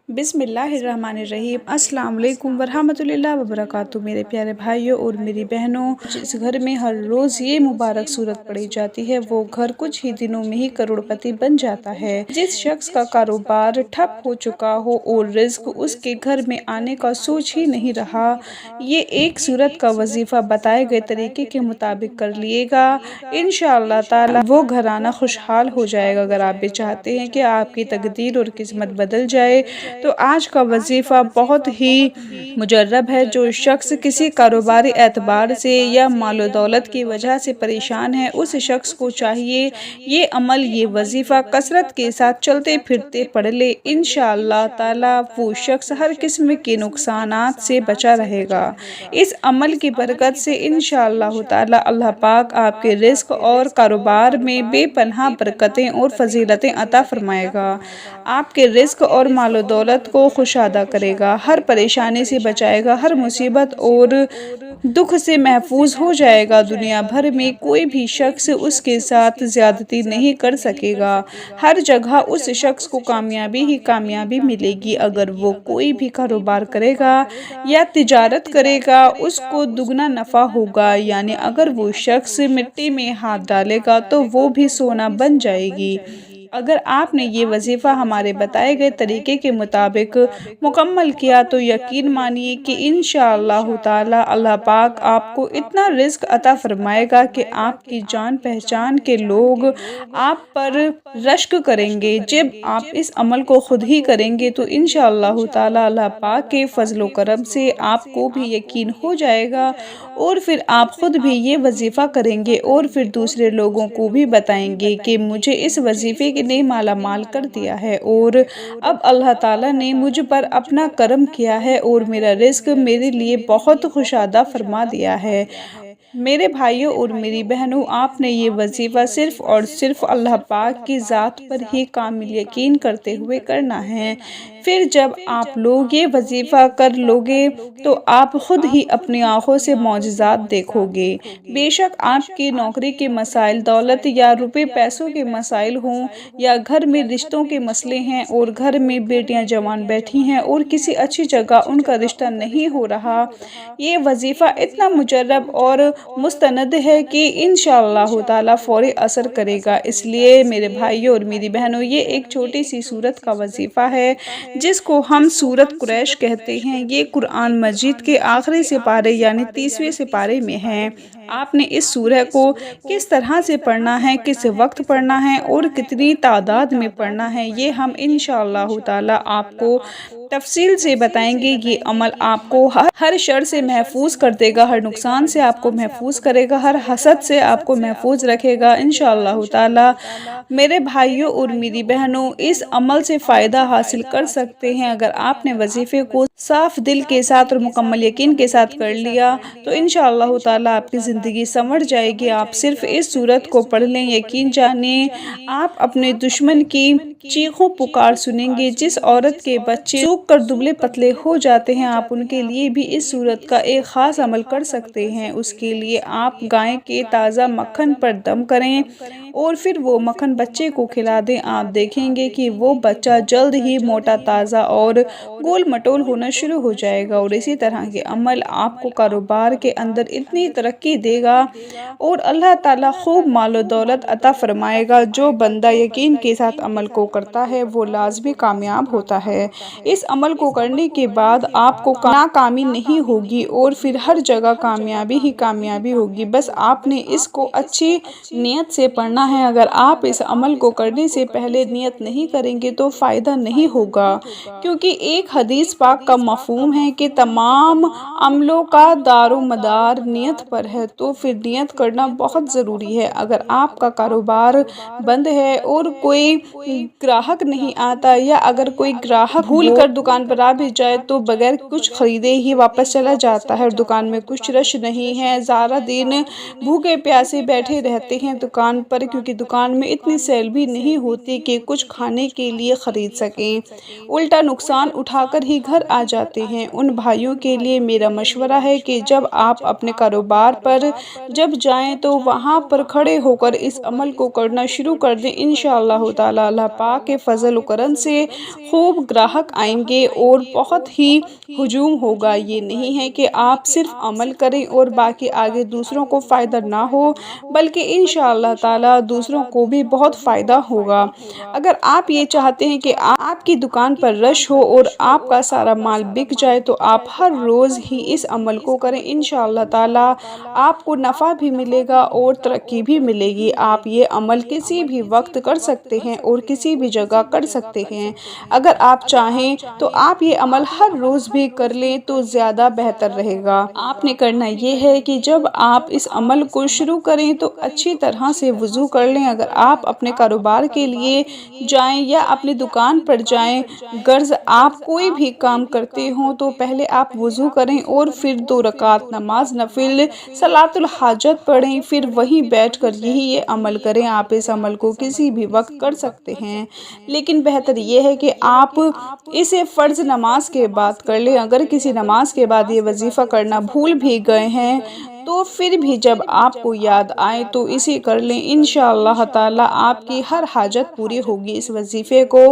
बिस्मिल्लाहिर्रहमानिर्रहीम। अस्सलाम वालेकुम वरहमतुल्लाहि वबरकातुहू। मेरे प्यारे भाइयों और मेरी बहनों, जिस घर में हर रोज़ ये मुबारक सूरत पढ़ी जाती है वो घर कुछ ही दिनों में ही करोड़पति बन जाता है। जिस शख्स का कारोबार ठप हो चुका हो और रिज़्क उसके घर में आने का सोच ही नहीं रहा, ये एक सूरत का वजीफ़ा बताए गए तरीके के मुताबिक कर लिएगा, इंशाअल्लाह ताला वो घराना खुशहाल हो जाएगा। अगर आप भी चाहते हैं कि आपकी तकदीर और किस्मत बदल जाए तो आज का वजीफ़ा बहुत ही मुजर्रब है। जो शख्स किसी कारोबारी एतबार से या मालो दौलत की वजह से परेशान है, उस शख्स को चाहिए ये अमल, ये वजीफ़ा कसरत के साथ चलते फिरते पढ़ ले। इंशाअल्लाह ताला वो शख्स हर किस्म के नुकसानात से बचा रहेगा। इस अमल की बरकत से इंशाअल्लाह ताला अल्लाह पाक आपके रिज़्क और कारोबार में बेपनाह बरकतें और फजीलतें अता फरमाएगा। आपके रिज़्क और मालो दौलत को खुशादा करेगा, हर परेशानी से बचाएगा, हर मुसीबत और दुख से महफूज हो जाएगा। दुनिया भर में कोई भी शख्स उसके साथ ज़्यादती नहीं कर सकेगा। हर जगह उस शख्स को कामयाबी ही कामयाबी मिलेगी। अगर वो कोई भी कारोबार करेगा या तिजारत करेगा, उसको दुगना नफ़ा होगा। यानी अगर वो शख्स मिट्टी में हाथ डालेगा तो वो भी सोना बन जाएगी। अगर आपने ये वजीफ़ा हमारे बताए गए तरीके के मुताबिक मुकम्मल किया तो यकीन मानिए कि इंशाअल्लाह ताला अल्लाह पाक आपको इतना रिज़्क अता फरमाएगा कि आपकी जान पहचान के लोग आप पर रश्क करेंगे। जब आप इस अमल को खुद ही करेंगे तो इंशाअल्लाह ताला अल्लाह पाक के फजलो करम से आपको भी यकीन हो जाएगा और फिर आप खुद भी ये वजीफ़ा करेंगे और फिर दूसरे लोगों को भी बताएंगे कि मुझे इस वजीफ़े ने माला माल कर दिया है और अब अल्लाह ताला ने मुझ पर अपना करम किया है और मेरा रिज़्क मेरे लिए बहुत खुशादा फरमा दिया है। मेरे भाइयों और मेरी बहनों, आपने ये वजीफ़ा सिर्फ़ और सिर्फ़ अल्लाह पाक की ज़ात पर ही कामिल यकीन करते हुए करना है। फिर जब आप लोग ये वजीफ़ा कर लोगे तो आप खुद ही अपनी आँखों से मौजज़ात देखोगे। बेशक आपकी नौकरी के मसाइल, दौलत या रुपए पैसों के मसाइल हों या घर में रिश्तों के मसले हैं और घर में बेटियां जवान बैठी हैं और किसी अच्छी जगह उनका रिश्ता नहीं हो रहा, ये वजीफ़ा इतना मुजर्रब और मुस्तनद है कि इंशाअल्लाह ताला फ़ौरी असर करेगा। इसलिए मेरे भाइयों और मेरी बहनों, ये एक छोटी सी सूरत का वजीफ़ा है जिसको हम सूरत कुरैश कहते हैं। ये कुरान मजीद के आखिरी सिपारे यानी 30वें सिपारे में है। आपने इस सूरह को किस तरह से पढ़ना है, किस वक्त पढ़ना है और कितनी तादाद में पढ़ना है, ये हम इंशाअल्लाह ताला आपको तफसील से बताएंगे। ये अमल आपको हर शर से महफूज कर देगा, हर नुकसान से आपको महफूज करेगा, हर हसद से आपको महफूज रखेगा इंशाअल्लाह ताला। मेरे भाइयों और मेरी बहनों, इस अमल से फ़ायदा हासिल कर सकते हैं अगर आपने वजीफ़े को साफ दिल के साथ और मुकम्मल यकीन के साथ कर लिया तो इंशाअल्लाह ताला आपकी ज़िंदगी संवर जाएगी। आप सिर्फ इस सूरत को पढ़ लें, यकीन जानिए आप अपने दुश्मन की चीखों पुकार सुनेंगे। जिस औरत के बच्चे सूख कर दुबले पतले हो जाते हैं, आप उनके लिए भी इस सूरत का एक ख़ास अमल कर सकते हैं। उसके लिए आप गाय के ताज़ा मक्खन पर दम करें और फिर वो मक्खन बच्चे को खिला दें। आप देखेंगे कि वो बच्चा जल्द ही मोटा, ताज़ा और गोल मटोल होना शुरू हो जाएगा। और इसी तरह के अमल आपको कारोबार के अंदर इतनी तरक्की देगा और अल्लाह ताला खूब मालो दौलत अता फरमाएगा। जो बंदा यकीन के साथ अमल को करता है वो लाजमी कामयाब होता है। इस अमल को करने के बाद आपको नाकामी नहीं होगी और फिर हर जगह कामयाबी ही कामयाबी होगी। बस आपने इसको अच्छी नीयत से पढ़ना है। अगर आप इस अमल को करने से पहले नियत नहीं करेंगे तो फ़ायदा नहीं होगा, क्योंकि एक हदीस पाक का मफ़हूम है कि तमाम अमलों का दारो मदार नियत पर है। तो फिर नियत करना बहुत ज़रूरी है। अगर आपका कारोबार बंद है और कोई ग्राहक नहीं आता या अगर कोई ग्राहक भूल कर दुकान पर आ भी जाए तो बगैर कुछ ख़रीदे ही वापस चला जाता है और दुकान में कुछ रश नहीं है, सारा दिन भूखे प्यासे बैठे रहते हैं दुकान पर, क्योंकि दुकान में इतनी सेल भी नहीं होती कि कुछ खाने के लिए ख़रीद सकें, उल्टा नुकसान उठाकर ही घर आ जाते हैं। उन भाइयों के लिए मेरा मशवरा है कि जब आप अपने कारोबार पर जब जाएं तो वहां पर खड़े होकर इस अमल को करना शुरू कर दें। इंशाअल्लाह ताला अल्लाह पाक के फजल करम से खूब ग्राहक आएंगे। گے اور بہت ہی ہجوم ہوگا۔ یہ نہیں ہے کہ آپ صرف عمل کریں اور باقی آگے دوسروں کو فائدہ نہ ہو، بلکہ انشاءاللہ تعالی دوسروں کو بھی بہت فائدہ ہوگا۔ اگر آپ یہ چاہتے ہیں کہ آپ کی دکان پر رش ہو اور آپ کا سارا مال بک جائے تو آپ ہر روز ہی اس عمل کو کریں، انشاءاللہ تعالی آپ کو نفع بھی ملے گا اور ترقی بھی ملے گی۔ آپ یہ عمل کسی بھی وقت کر سکتے ہیں اور کسی بھی جگہ کر سکتے ہیں۔ اگر آپ چاہیں تو آپ یہ عمل ہر روز بھی کر لیں تو زیادہ بہتر رہے گا۔ آپ نے کرنا یہ ہے کہ جب آپ اس عمل کو شروع کریں تو اچھی طرح سے وضو کر لیں۔ اگر آپ اپنے کاروبار کے لیے جائیں یا اپنی دکان پر جائیں، غرض آپ کوئی بھی کام کرتے ہوں تو پہلے آپ وضو کریں اور پھر 2 رکعت نماز نفل صلاۃ الحاجت پڑھیں، پھر وہیں بیٹھ کر یہ عمل کریں۔ آپ اس عمل کو کسی بھی وقت کر سکتے ہیں، لیکن بہتر یہ ہے کہ آپ اسے فرض نماز کے بعد کر لیں۔ اگر کسی نماز کے بعد یہ وظیفہ کرنا بھول بھی گئے ہیں تو پھر بھی جب آپ کو یاد آئے تو اسے کر لیں، انشاءاللہ تعالی آپ کی ہر حاجت پوری ہوگی۔ اس وظیفے کو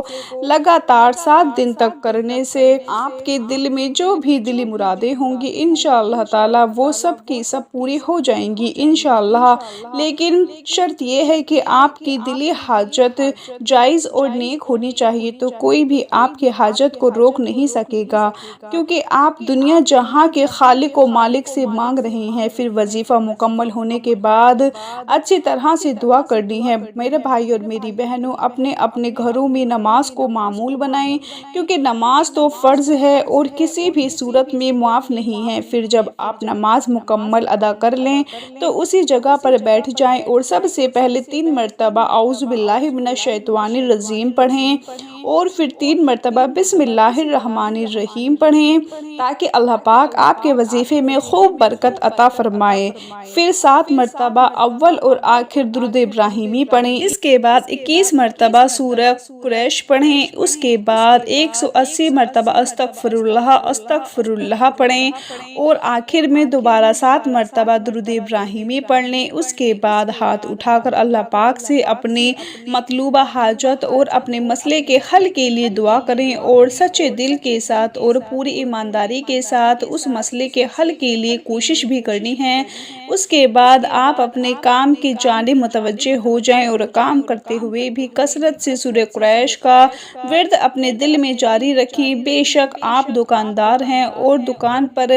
لگاتار 7 دن تک کرنے سے آپ کے دل میں جو بھی دلی مرادیں ہوں گی انشاءاللہ تعالی وہ سب کی سب پوری ہو جائیں گی انشاءاللہ۔ لیکن شرط یہ ہے کہ آپ کی دلی حاجت جائز اور نیک ہونی چاہیے، تو کوئی بھی آپ کی حاجت کو روک نہیں سکے گا، کیونکہ آپ دنیا جہاں کے خالق و مالک سے مانگ رہے ہیں۔ پھر وظیفہ مکمل ہونے کے بعد اچھی طرح سے دعا کرنی ہے۔ میرے بھائی اور میری بہنوں، اپنے اپنے گھروں میں نماز کو معمول بنائیں، کیونکہ نماز تو فرض ہے اور کسی بھی صورت میں معاف نہیں ہے۔ پھر جب آپ نماز مکمل ادا کر لیں تو اسی جگہ پر بیٹھ جائیں اور سب سے پہلے 3 مرتبہ اعوذ باللہ من الشیطان الرجیم پڑھیں اور پھر 3 مرتبہ بسم اللہ الرحمن الرحیم پڑھیں، تاکہ اللہ پاک آپ کے وظیفے میں خوب برکت عطا فرمائے۔ پھر 7 مرتبہ اول اور آخر درود ابراہیمی پڑھیں، اس کے بعد 21 مرتبہ سورہ قریش پڑھیں، اس کے بعد 180 مرتبہ استغفر اللہ پڑھیں اور آخر میں دوبارہ 7 مرتبہ درود ابراہیمی پڑھ لیں۔ اس کے بعد ہاتھ اٹھا کر اللہ پاک سے اپنے مطلوبہ حاجت اور اپنے مسئلے کے حل کے لیے دعا کریں اور سچے دل کے ساتھ اور پوری ایمانداری کے ساتھ اس مسئلے کے حل کے لیے کوشش بھی کرنی ہے۔ اس کے بعد آپ اپنے کام کی جانب متوجہ ہو جائیں اور کام کرتے ہوئے بھی کثرت سے سورہ قریش کا ورد اپنے دل میں جاری رکھیں۔ بے شک آپ دکاندار ہیں اور دکان پر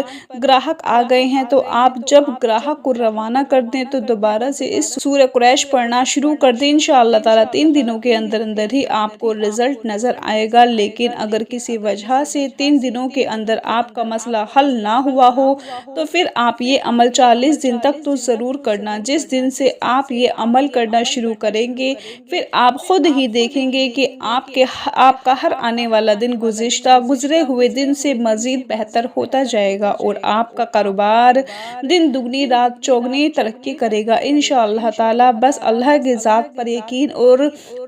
گراہک آ گئے ہیں تو آپ جب گراہک کو روانہ کر دیں تو دوبارہ سے اس سورہ قریش پڑھنا شروع کر دیں۔ انشاءاللہ تعالی 3 دنوں کے اندر ہی آپ کو رزلٹ نظر آئے گا۔ لیکن اگر کسی وجہ سے 3 دنوں کے اندر آپ کا مسئلہ حل نہ ہوا ہو تو پھر آپ یہ عمل 40 دن تک تو ضرور کرنا۔ جس دن سے آپ یہ عمل کرنا شروع کریں گے پھر آپ خود ہی دیکھیں گے کہ آپ کا ہر آنے والا دن گزرے ہوئے دن سے مزید بہتر ہوتا جائے گا اور آپ کا کاروبار دن دگنی رات چوگنی ترقی کرے گا انشاءاللہ تعالی۔ بس اللہ کی ذات پر یقین اور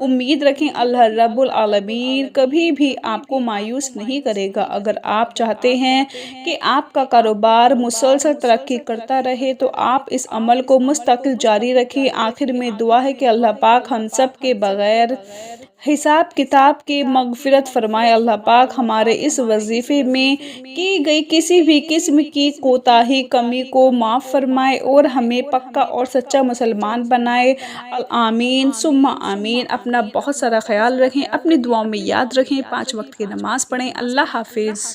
امید رکھیں، اللہ رب العالمین کبھی بھی آپ کو مایوس نہیں کرے گا۔ اگر آپ چاہتے ہیں کہ آپ کا کاروبار مسلسل ترقی کرتا رہے تو آپ اس عمل کو مستقل جاری رکھیں۔ آخر میں دعا ہے کہ اللہ پاک ہم سب کے بغیر حساب کتاب کے مغفرت فرمائے۔ اللہ پاک ہمارے اس وظیفے میں کی گئی کسی بھی قسم کی کوتاہی کمی کو معاف فرمائے اور ہمیں پکا اور سچا مسلمان بنائے۔ آمین ثم آمین۔ اپنا بہت سارا خیال رکھیں، اپنی دعاؤں میں یاد رکھیں، 5 وقت کی نماز پڑھیں۔ اللہ حافظ۔